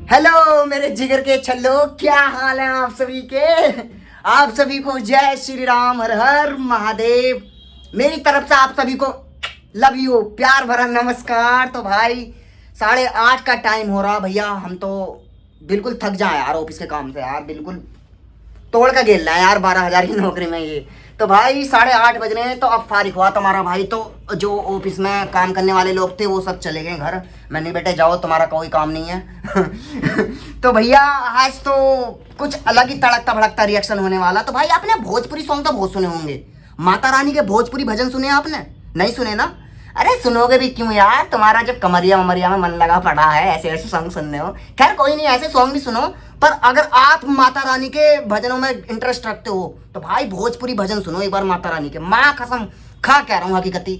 Hello मेरे जिगर के छल्लो, क्या हाल है आप सभी के। आप सभी को जय श्री राम, हर हर महादेव। मेरी तरफ से आप सभी को लव यू, प्यार भरा नमस्कार। तो भाई 8:30 का टाइम हो रहा भैया, हम तो बिल्कुल थक जाए यार ऑफिस के काम से यार, बिल्कुल तोड़ का गेलना है यार 12,000 की नौकरी में ये। तो भाई 8:30 बज रहे हैं, तो अब फारिग हुआ तुम्हारा भाई। तो जो ऑफिस में काम करने वाले लोग थे वो सब चले गए घर। मैंने बेटे जाओ, तुम्हारा कोई काम नहीं है। तो भैया आज तो कुछ अलग ही तड़कता भड़कता रिएक्शन होने वाला। तो भाई आपने भोजपुरी सॉन्ग तो बहुत सुने होंगे, माता रानी के भोजपुरी भजन सुने आपने? नहीं सुने ना? अरे सुनोगे भी क्यों यार, तुम्हारा जब कमरिया वमरिया में मन लगा पड़ा है ऐसे ऐसे सॉन्ग सुनने हो। खैर कोई नहीं, ऐसे सॉन्ग भी सुनो, पर अगर आप माता रानी के भजनों में इंटरेस्ट रखते हो तो भाई भोजपुरी भजन सुनो एक बार माता रानी के। माँ कसम खा कह रहा हूँ हकीकती,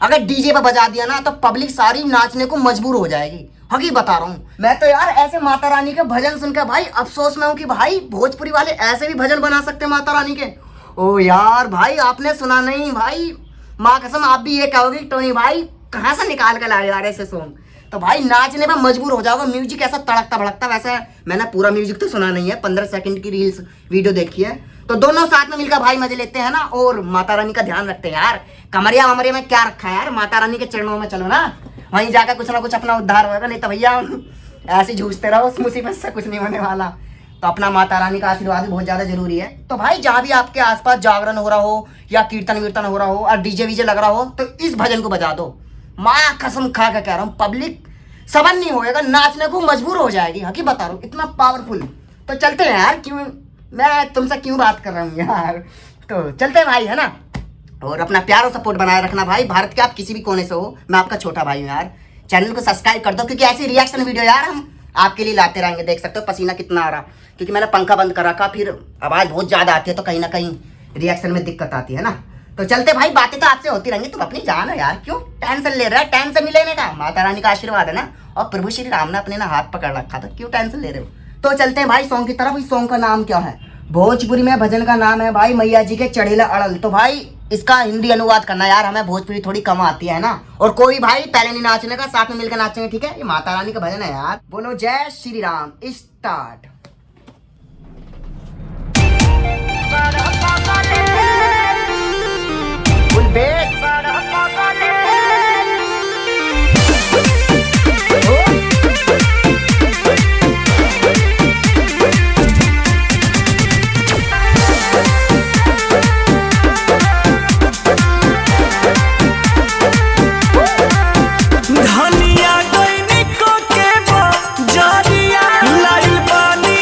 अगर डीजे पे बजा दिया ना तो पब्लिक सारी नाचने को मजबूर हो जाएगी। हकी बता रहा हूँ मैं तो यार, ऐसे माता रानी के भजन सुनकर भाई अफसोस में हूँ कि भाई भोजपुरी वाले ऐसे भी भजन बना सकते हैं माता रानी के। ओ यार भाई आपने सुना नहीं भाई, माँ कसम आप भी ये कहोगे टोनी भाई कहाँ से निकाल कर लाए यार ऐसे सॉन्ग। तो भाई नाचने पे मजबूर हो जाओगे। म्यूजिक ऐसा तड़कता भड़कता, वैसे मैंने पूरा म्यूजिक तो सुना नहीं है, 15 सेकंड की रील्स वीडियो देखी है। तो दोनों साथ में मिलकर भाई मजे लेते हैं ना, और माता रानी का ध्यान रखते हैं यार। कमरिया वमरिया में क्या रखा है यार, माता रानी के चरणों में चलो ना, वहीं जाकर कुछ ना कुछ अपना उद्धार होगा। नहीं तो भैया ऐसे जूझते रहो, उस मुसीबत से कुछ नहीं होने वाला। तो अपना माता रानी का आशीर्वाद भी बहुत ज्यादा जरूरी है। तो भाई जहाँ भी आपके आसपास जागरण हो रहा हो या कीर्तन वीर्तन हो रहा हो और डीजे वीजे लग रहा हो, तो इस भजन को बजा दो। माँ कसम खा के कह रहा हूँ, पब्लिक सबन नहीं होएगा, नाचने को मजबूर हो जाएगी। हकी बता रहा हूँ, इतना पावरफुल। तो चलते हैं यार, क्यों मैं तुमसे क्यों बात कर रहा हूँ यार। तो चलते हैं भाई, है ना। और अपना प्यार और सपोर्ट बनाए रखना भाई, भारत के आप किसी भी कोने से हो, मैं आपका छोटा भाई हूँ यार। चैनल को सब्सक्राइब कर दो, क्योंकि ऐसी रिएक्शन वीडियो यार हम आपके लिए लाते रहेंगे। देख सकते हो पसीना कितना आ रहा, क्योंकि मैंने पंखा बंद कर रखा, फिर आवाज़ बहुत ज़्यादा आती है तो कहीं ना कहीं रिएक्शन में दिक्कत आती है ना। तो चलते भाई, बातें तो आपसे होती रहेंगी, तुम अपनी जान है यार, क्यों टेंशन ले रहे हो। टेंशन नहीं लेने का, माता रानी का आशीर्वाद है ना, और प्रभु श्री राम ने अपने ना हाथ पकड़ रखा था, क्यों टेंशन ले रहे हो। तो चलते हैं भाई सॉन्ग की तरफ। इस सॉन्ग का नाम क्या है? भोजपुरी में भजन का नाम है भाई मैया जी के चढ़ेला अड़ल। तो भाई इसका हिंदी अनुवाद करना यार, हमें भोजपुरी थोड़ी कम आती है ना। और कोई भाई पहले नहीं नाचने का, साथ में मिलकर नाचेंगे, ठीक है। ये माता रानी का भजन है यार। बोलो जय श्री राम, स्टार्ट। धनिया दैनिको के बजारिया लाइल बानी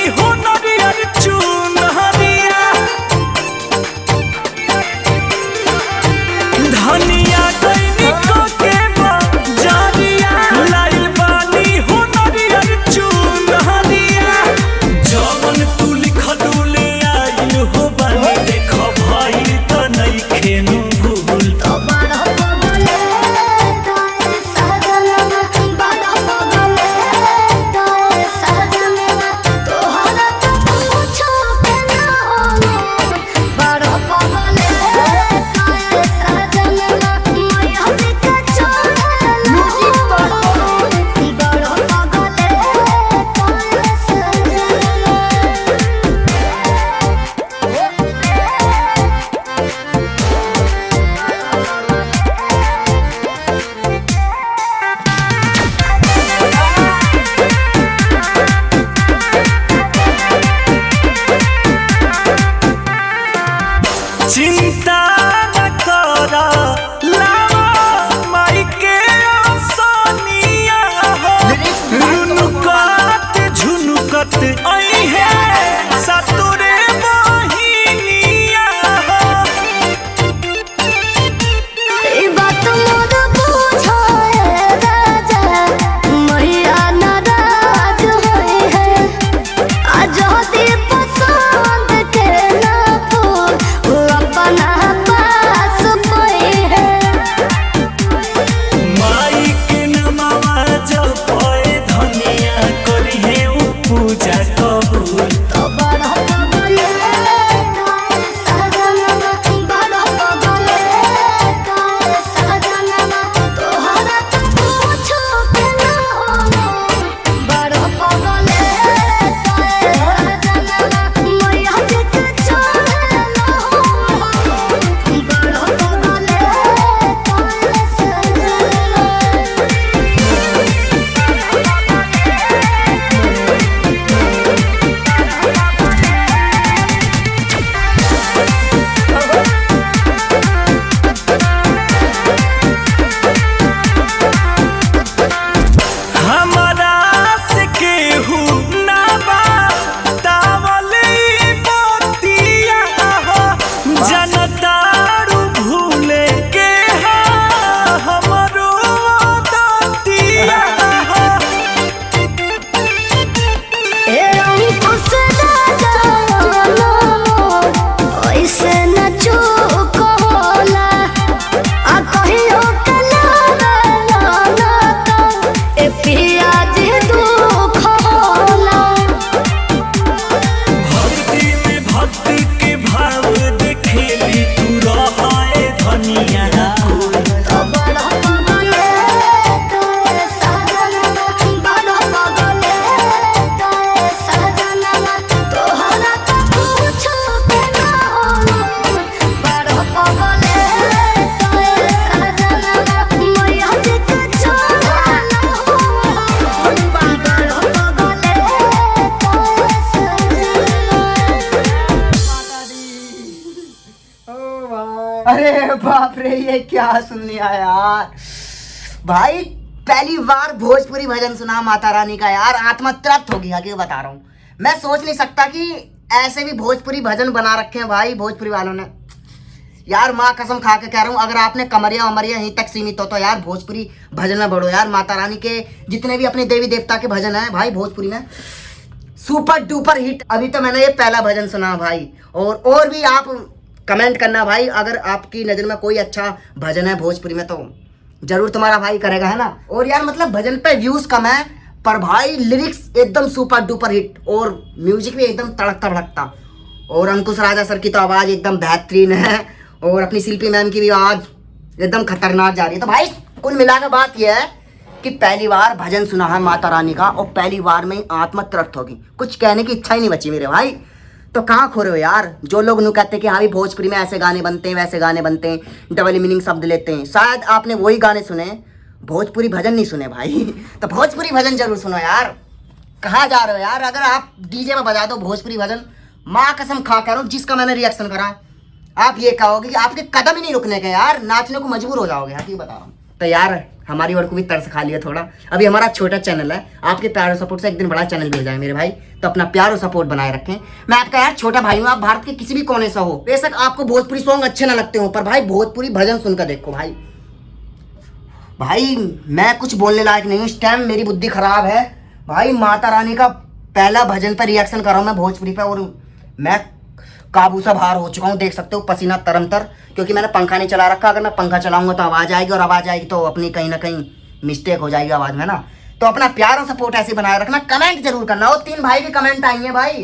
अरे बाप रे, ये क्या सुन लिया यार भाई। पहली बार भोजपुरी भजन सुना माता रानी का यार, आत्मा तृप्त होगी। हकीकत बता रहा हूँ, मैं सोच नहीं सकता कि ऐसे भी भोजपुरी भजन बना रखे हैं भाई भोजपुरी वालों ने। यार माँ कसम खा के कह रहा हूँ, अगर आपने कमरिया वमरिया यहीं तक सीमित हो तो यार भोजपुरी भजन में बढ़ो यार। माता रानी के जितने भी अपने देवी देवता के भजन हैं भाई भोजपुरी में सुपर डुपर हिट। अभी तो मैंने ये पहला भजन सुना भाई, और भी आप कमेंट करना भाई, अगर आपकी नज़र में कोई अच्छा भजन है भोजपुरी में तो जरूर तुम्हारा भाई करेगा, है ना। और यार मतलब भजन पे व्यूज कम है पर भाई लिरिक्स एकदम सुपर डुपर हिट, और म्यूजिक भी एकदम तड़कता भड़कता। और अंकुश राजा सर की तो आवाज़ एकदम बेहतरीन है, और अपनी शिल्पी मैम की भी आवाज़ एकदम खतरनाक जा रही है। तो भाई कुल मिलाकर बात यह है कि पहली बार भजन सुना है माता रानी का, और पहली बार में आत्मा तृप्त होगी। कुछ कहने की इच्छा ही नहीं बची मेरे भाई। तो कहाँ खो रहे हो यार, जो लोग नु कहते हैं कि हाँ भी भोजपुरी में ऐसे गाने बनते हैं वैसे गाने बनते हैं, डबल मीनिंग शब्द लेते हैं। शायद आपने वही गाने सुने, भोजपुरी भजन नहीं सुने भाई। तो भोजपुरी भजन जरूर सुनो यार। कहाँ जा रहे हो यार, अगर आप डीजे में बजा दो भोजपुरी भजन, माँ कसम खा कर जिसका मैंने रिएक्शन करा, आप ये कहोगे कि आपके कदम ही नहीं रुकने के यार, नाचने को मजबूर हो जाओगे। हाँ ठीक बता रहा हूँ। तो यार हमारी ओर को भी तरस खा लिया थोड़ा। अभी हमारा छोटा चैनल है, आपके प्यार और सपोर्ट से एक दिन बड़ा चैनल भी हो जाए मेरे भाई। तो अपना प्यार और सपोर्ट बनाए रखें। मैं आपका यार छोटा भाई हूँ, आप भारत के किसी भी कोने से हो, बेशक आपको भोजपुरी सॉन्ग अच्छे ना लगते हो, पर भाई भोजपुरी भजन सुनकर देखो भाई। भाई मैं कुछ बोलने लायक नहीं हूँ इस टाइम, मेरी बुद्धि खराब है भाई। माता रानी का पहला भजन पर रिएक्शन कर रहा हूँ मैं भोजपुरी पे, और मैं काबू से बाहर हो चुका हूँ। देख सकते हो पसीना तरमतर, क्योंकि मैंने पंखा नहीं चला रखा। अगर मैं पंखा चलाऊंगा तो आवाज़ आएगी, और आवाज़ आएगी तो अपनी कहीं ना कहीं मिस्टेक हो जाएगी आवाज़ में ना। तो अपना प्यार और सपोर्ट ऐसे बनाए रखना, कमेंट जरूर करना। और 3 भाई की कमेंट आई है भाई,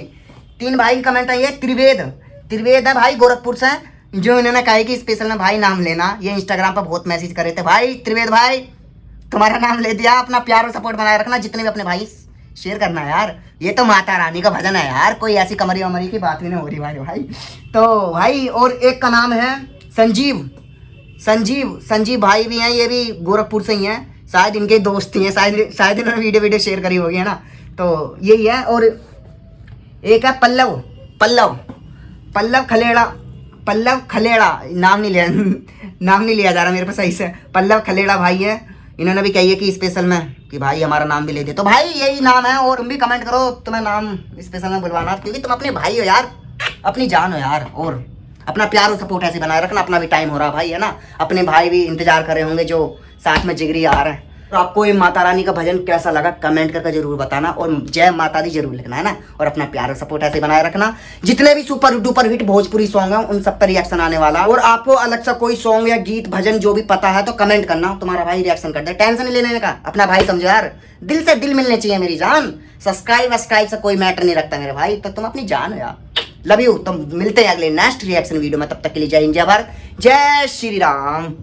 3 भाई की कमेंट आई है। त्रिवेद है भाई गोरखपुर से, जो इन्होंने कहा कि स्पेशल में भाई नाम लेना। ये इंस्टाग्राम पर बहुत मैसेज करे थे भाई। त्रिवेद भाई तुम्हारा नाम ले दिया। अपना प्यार और सपोर्ट बनाए रखना, जितने भी अपने भाई शेयर करना यार। ये तो माता रानी का भजन है यार, कोई ऐसी कमरी वमरी की बात भी नहीं हो रही भाई। तो भाई और एक का नाम है संजीव भाई भी हैं, ये भी गोरखपुर से ही हैं। शायद इनके दोस्त ही हैं, शायद इन्होंने वीडियो शेयर करी होगी, है ना। तो यही है। और एक है पल्लव खलेड़ा नाम नहीं लिया जा रहा मेरे पास सही से। पल्लव खलेड़ा भाई है, इन्होंने भी कही है कि स्पेशल में कि भाई हमारा नाम भी ले दे। तो भाई यही नाम है, और तुम भी कमेंट करो तुम्हें नाम स्पेशल में बुलवाना, क्योंकि तुम अपने भाई हो यार, अपनी जान हो यार। और अपना प्यार और सपोर्ट ऐसे बनाए रखना। अपना भी टाइम हो रहा भाई, है ना। अपने भाई भी इंतजार कर रहे होंगे जो साथ में जिगरी आ रहे हैं। तो आपको ये माता रानी का भजन कैसा लगा कमेंट करके जरूर बताना, और जय माता दी जरूर लिखना, है ना। और अपना प्यार और सपोर्ट ऐसे बनाए रखना। जितने भी super duper hit Bhojpuri song हैं उन सब पर रिएक्शन आने वाला। और आपको अलग सा कोई सॉन्ग या गीत भजन जो भी पता है तो कमेंट करना, तुम्हारा भाई रिएक्शन कर दे। टेंशन नहीं लेने का, अपना भाई समझो यार, दिल से दिल मिलने चाहिए मेरी जान। सब्सक्राइब से कोई मैटर नहीं रखता मेरे भाई, तो तुम अपनी जान हो यार। Love you. तो मिलते हैं अगले नेक्स्ट रिएक्शन वीडियो में, तब तक के लिए जय हिंद, जय भारत, जय श्री राम।